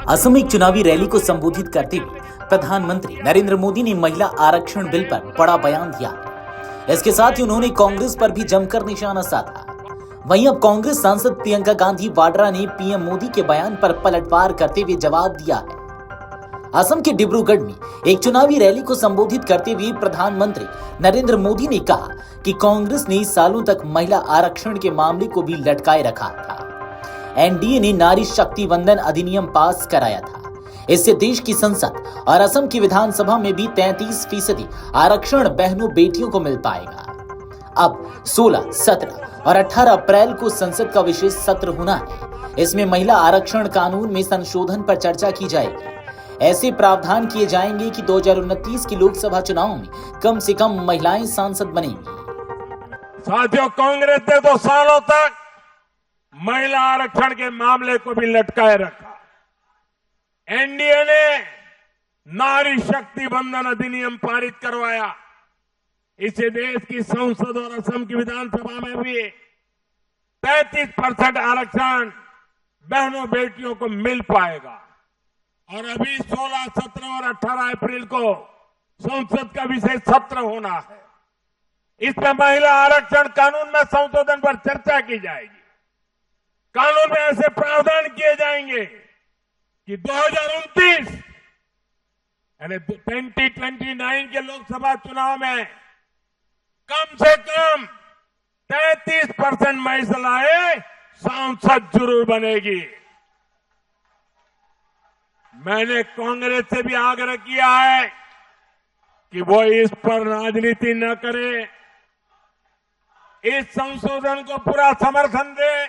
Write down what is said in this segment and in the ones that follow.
असम में एक चुनावी रैली को संबोधित करते हुए प्रधानमंत्री नरेंद्र मोदी ने महिला आरक्षण बिल पर बड़ा बयान दिया। इसके साथ ही उन्होंने कांग्रेस पर भी जमकर निशाना साधा। वहीं अब कांग्रेस सांसद प्रियंका गांधी वाड्रा ने पीएम मोदी के बयान पर पलटवार करते हुए जवाब दिया है। असम के डिब्रूगढ़ में एक चुनावी रैली को संबोधित करते हुए प्रधानमंत्री नरेंद्र मोदी ने कहा कि कांग्रेस ने सालों तक महिला आरक्षण के मामले को भी लटकाए रखा था। एनडीए ने नारी शक्ति वंदन अधिनियम पास कराया था। इससे देश की संसद और असम की विधानसभा में भी 33% आरक्षण बहनों बेटियों को मिल पाएगा। अब 16, 17 और 18 अप्रैल को संसद का विशेष सत्र होना है। इसमें महिला आरक्षण कानून में संशोधन पर चर्चा की जाएगी। ऐसे प्रावधान किए जाएंगे कि 2029 की लोकसभा चुनाव में कम से कम महिलाएं सांसद बनेंगी। साथियों, कांग्रेस ने 2 सालों तक महिला आरक्षण के मामले को भी लटकाए रखा। एनडीए ने नारी शक्ति वंदन अधिनियम पारित करवाया। इसे देश की संसद और असम की विधानसभा में भी 33% आरक्षण बहनों बेटियों को मिल पाएगा। और अभी 16, 17 और 18 अप्रैल को संसद का विशेष सत्र होना है। इसमें महिला आरक्षण कानून में संशोधन पर चर्चा की जाएगी। कानून में ऐसे प्रावधान किए जाएंगे कि 2029 यानी 2029 के लोकसभा चुनाव में कम से कम 33% महिलाएं सांसद जरूर बनेगी। मैंने कांग्रेस से भी आग्रह किया है कि वो इस पर राजनीति न करे, इस संशोधन को पूरा समर्थन दे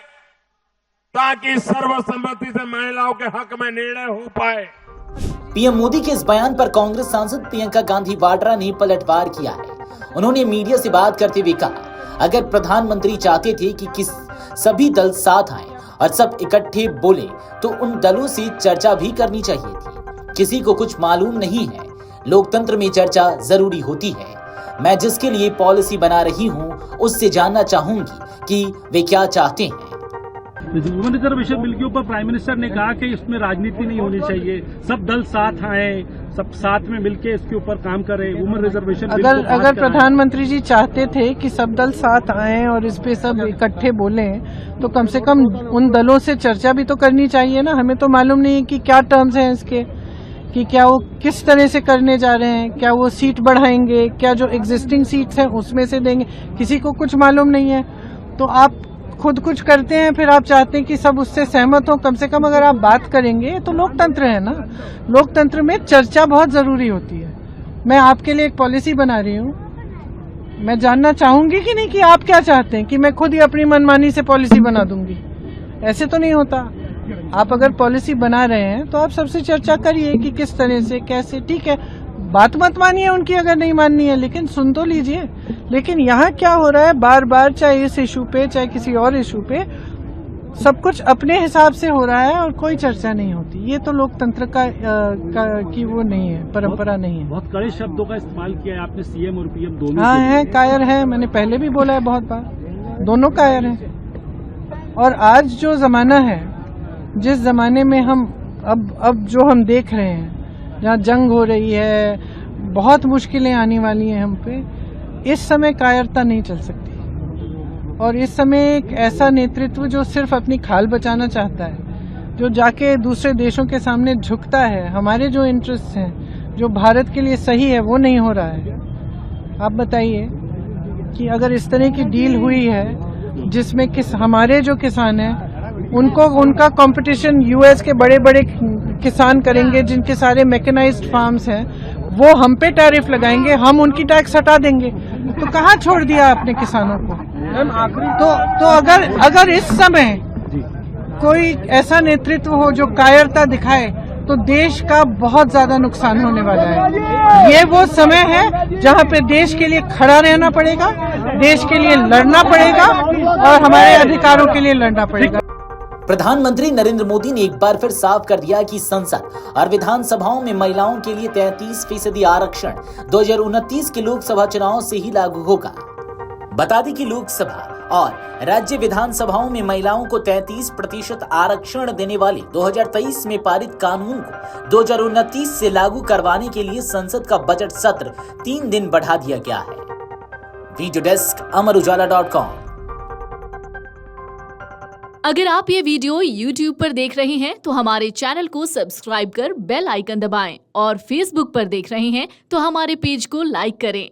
ताकि सर्वसम्मति से महिलाओं के हक में निर्णय हो पाए। पीएम मोदी के इस बयान पर कांग्रेस सांसद प्रियंका गांधी वाड्रा ने पलटवार किया है। उन्होंने मीडिया से बात करते हुए कहा, अगर प्रधानमंत्री चाहते थे कि सभी दल साथ आए और सब इकट्ठे बोले तो उन दलों से चर्चा भी करनी चाहिए थी। किसी को कुछ मालूम नहीं है। लोकतंत्र में चर्चा जरूरी होती है। मैं जिसके लिए पॉलिसी बना रही हूं उससे जानना चाहूंगी कि वे क्या चाहते हैं। वुमेन रिजर्वेशन बिल के ऊपर प्राइम मिनिस्टर ने कहा कि इसमें राजनीति नहीं होनी चाहिए, सब दल साथ आए, सब साथ में मिलके इसके ऊपर काम करें। वुमेन रिजर्वेशन अगर प्रधानमंत्री जी चाहते थे कि सब दल साथ आए और इस पे सब इकट्ठे बोलें तो कम से कम उन दलों से चर्चा भी तो करनी चाहिए ना। हमें तो मालूम नहीं है कि क्या टर्म्स हैं इसके, कि क्या वो किस तरह से करने जा रहे हैं, क्या वो सीट बढ़ाएंगे, क्या जो एग्जिस्टिंग सीट्स हैं उसमें से देंगे, किसी को कुछ मालूम नहीं है। तो आप खुद कुछ करते हैं, फिर आप चाहते हैं कि सब उससे सहमत हो। कम से कम अगर आप बात करेंगे तो लोकतंत्र है ना, लोकतंत्र में चर्चा बहुत जरूरी होती है। मैं आपके लिए एक पॉलिसी बना रही हूँ, मैं जानना चाहूंगी कि नहीं कि आप क्या चाहते हैं, कि मैं खुद ही अपनी मनमानी से पॉलिसी बना दूंगी। ऐसे तो नहीं होता। आप अगर पॉलिसी बना रहे हैं तो आप सबसे चर्चा करिए कि किस तरह से कैसे। ठीक है, बात मत मानिए उनकी अगर नहीं माननी है, लेकिन सुन तो लीजिए। लेकिन यहाँ क्या हो रहा है, बार बार चाहे इस इशू पे चाहे किसी और इशू पे सब कुछ अपने हिसाब से हो रहा है और कोई चर्चा नहीं होती। ये तो लोकतंत्र की वो नहीं है, परंपरा नहीं है। बहुत कड़े शब्दों का इस्तेमाल किया है आपने, सीएम और पीएम दोनों। हाँ है, कायर है। मैंने पहले भी बोला है बहुत बार, दोनों कायर हैं। और आज जो जमाना है, जिस जमाने में हम अब जो हम देख रहे हैं, जहाँ जंग हो रही है, बहुत मुश्किलें आने वाली हैं हम पे, इस समय कायरता नहीं चल सकती। और इस समय एक ऐसा नेतृत्व जो सिर्फ अपनी खाल बचाना चाहता है, जो जाके दूसरे देशों के सामने झुकता है, हमारे जो इंटरेस्ट हैं, जो भारत के लिए सही है, वो नहीं हो रहा है। आप बताइए कि अगर इस तरह की डील हुई है जिसमें हमारे जो किसान हैं उनका कंपटीशन यूएस के बड़े बड़े किसान करेंगे, जिनके सारे मैकेनाइज्ड फार्म्स हैं, वो हम पे टैरिफ लगाएंगे, हम उनकी टैक्स हटा देंगे, तो कहाँ छोड़ दिया आपने किसानों को? तो अगर इस समय कोई ऐसा नेतृत्व हो जो कायरता दिखाए तो देश का बहुत ज्यादा नुकसान होने वाला है। ये वो समय है जहाँ पे देश के लिए खड़ा रहना पड़ेगा, देश के लिए लड़ना पड़ेगा और हमारे अधिकारों के लिए लड़ना पड़ेगा। प्रधानमंत्री नरेंद्र मोदी ने एक बार फिर साफ कर दिया कि संसद और विधानसभाओं में महिलाओं के लिए 33% आरक्षण 2029 के लोकसभा चुनाव से ही लागू होगा। बता दें कि लोकसभा और राज्य विधानसभाओं में महिलाओं को 33% आरक्षण देने वाले 2023 में पारित कानून को 2029 से लागू करवाने के लिए संसद का बजट सत्र 3 दिन बढ़ा दिया गया है। वीडियो डेस्क अमरउजाला.com। अगर आप ये वीडियो YouTube पर देख रहे हैं तो हमारे चैनल को सब्सक्राइब कर बेल आइकन दबाएं और Facebook पर देख रहे हैं तो हमारे पेज को लाइक करें।